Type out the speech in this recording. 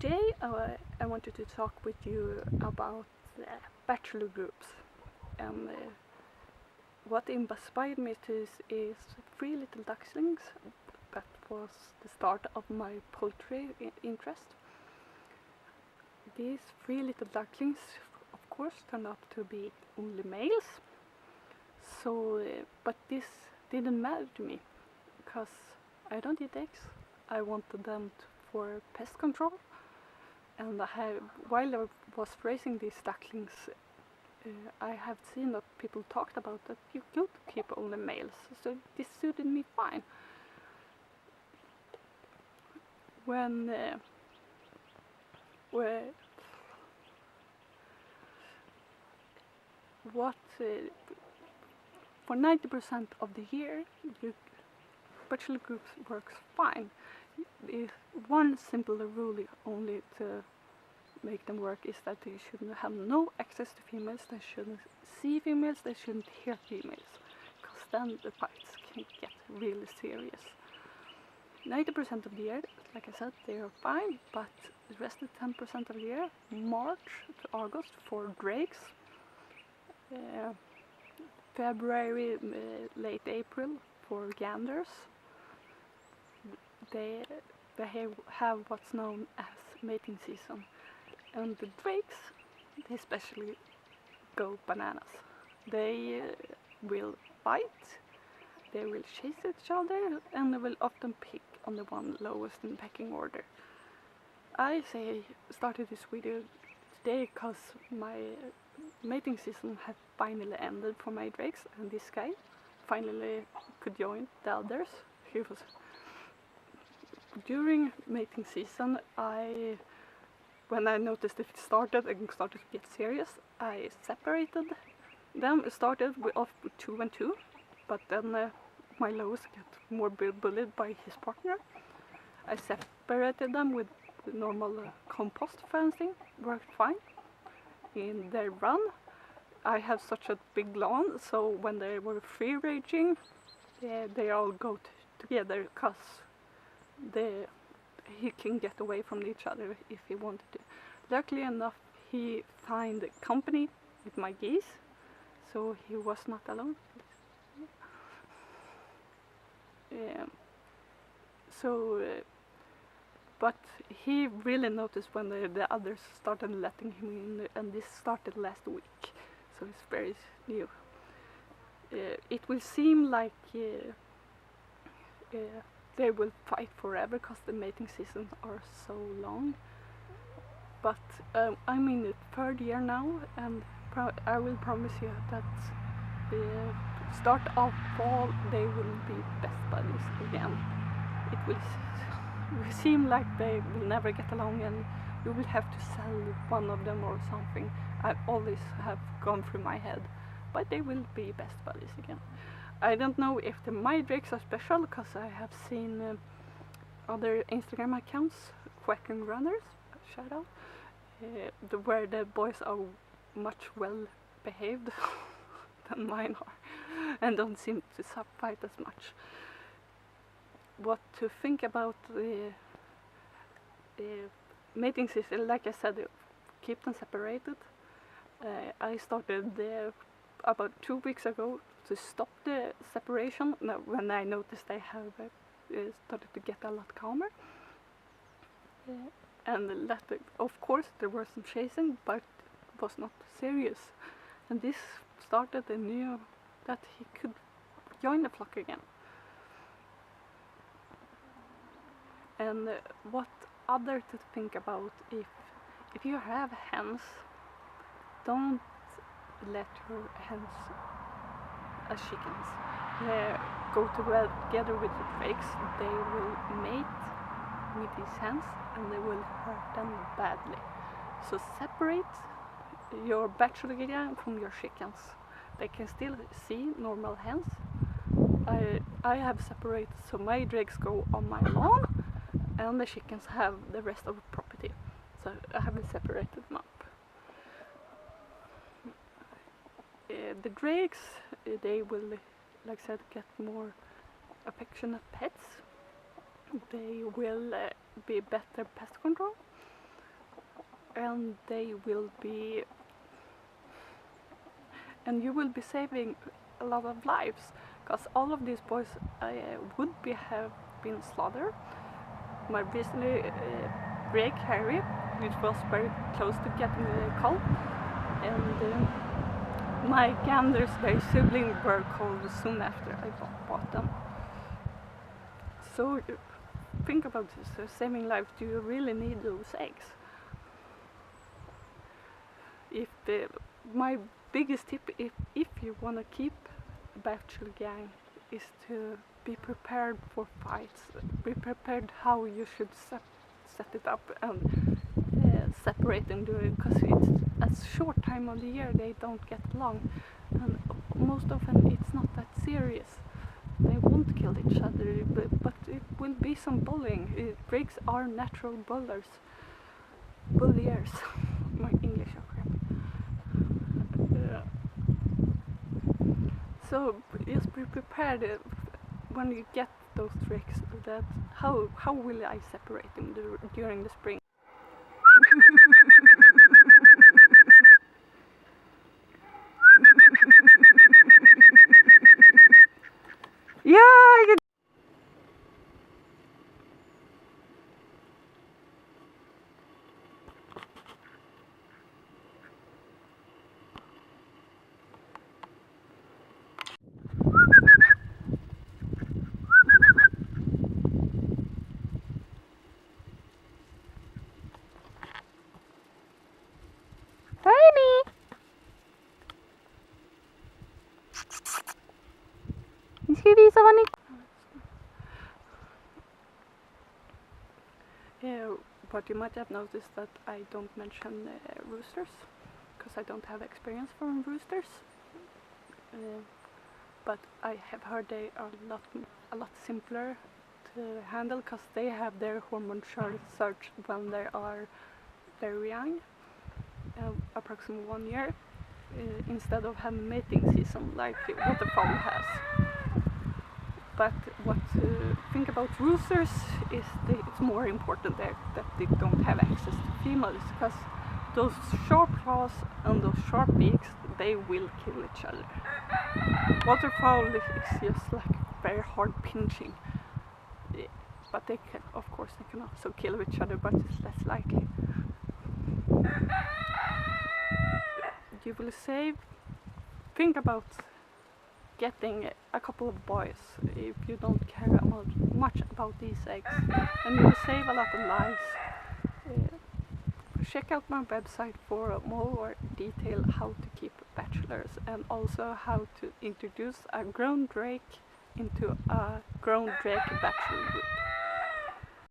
Today I wanted to talk with you about bachelor groups, and what inspired me to this is Three Little Ducklings. That was the start of my poultry interest. These Three Little Ducklings, of course, turned out to be only males. So, but this didn't matter to me, because I don't eat eggs. I wanted them for pest control. And while I was raising these ducklings, I have seen that people talked about that you could keep only males, so this suited me fine. For 90% of the year, bachelor groups works fine. One simple rule only to make them work is that they shouldn't have no access to females, they shouldn't see females, they shouldn't hear females, because then the fights can get really serious. 90% of the year, like I said, they are fine, but the rest of 10% of the year, March to August for drakes, February, late April for ganders. They have what's known as mating season, and the drakes, they especially go bananas. They will fight, they will chase each other, and they will often pick on the one lowest in the pecking order. I started this video today because my mating season had finally ended for my drakes, and this guy finally could join the others. During mating season, when I noticed it started and started to get serious, I separated them. It started off with 2 and 2, but then my lowest got more bullied by his partner. I separated them with normal compost fencing, worked fine. In their run, I have such a big lawn, so when they were free ranging, they all go together, because he can get away from each other if he wanted to. Luckily enough, he found company with my geese, so he was not alone. But he really noticed when the others started letting him in, and this started last week, so it's very new. It will seem like they will fight forever because the mating seasons are so long, but I'm in the 3rd year now, and I will promise you that the start of fall they will be best buddies again. It will seem like they will never get along, and you will have to sell one of them or something. I always have gone through my head, but they will be best buddies again. I don't know if my drakes are special, because I have seen other Instagram accounts, Quacking Runners, shout out, where the boys are much well behaved than mine are, and don't seem to fight as much. What to think about the mating season, like I said, keep them separated. I started about 2 weeks ago to stop the separation when I noticed they have started to get a lot calmer. And of course there was some chasing, but it was not serious. And this started a new that he could join the flock again. And what other to think about, if you have hens, don't let your hens as chickens go together with the drakes. They will mate with these hens and they will hurt them badly. So separate your bachelor from your chickens. They can still see normal hens. I have separated, so my drakes go on my lawn and the chickens have the rest of the property. So I haven't separated them up. The drakes, they will, like I said, get more affectionate pets. They will be better pest control. and you will be saving a lot of lives, because all of these boys have been slaughtered. My recently break Harry, which was very close to getting killed, and my ganders, their siblings, were killed soon after I bought them. So think about this, saving lives. Do you really need those eggs? My biggest tip, if you want to keep a bachelor gang, is to be prepared for fights. Be prepared how you should set it up and separate them, because it's a short time of the year they don't get along, and most often it's not that serious. They won't kill each other, but it will be some bullying. It breaks our natural bulliers. My English are crap. So just be prepared when you get those tricks. That how will I separate them during the spring? Yeah. Yeah, but you might have noticed that I don't mention roosters, because I don't have experience from roosters. But I have heard they are a lot simpler to handle, because they have their hormone surge when they are very young, approximately 1 year, instead of having mating season like waterfowl has. But what to think about roosters is it's more important that they don't have access to females, because those sharp claws and those sharp beaks, they will kill each other. Waterfowl is just like very hard pinching, but they can, of course, they can also kill each other, but it's less likely. You will think about getting a couple of boys if you don't care much about these eggs, and you will save a lot of lives. Check out my website for more detail how to keep bachelors, and also how to introduce a grown drake into a grown drake bachelor group.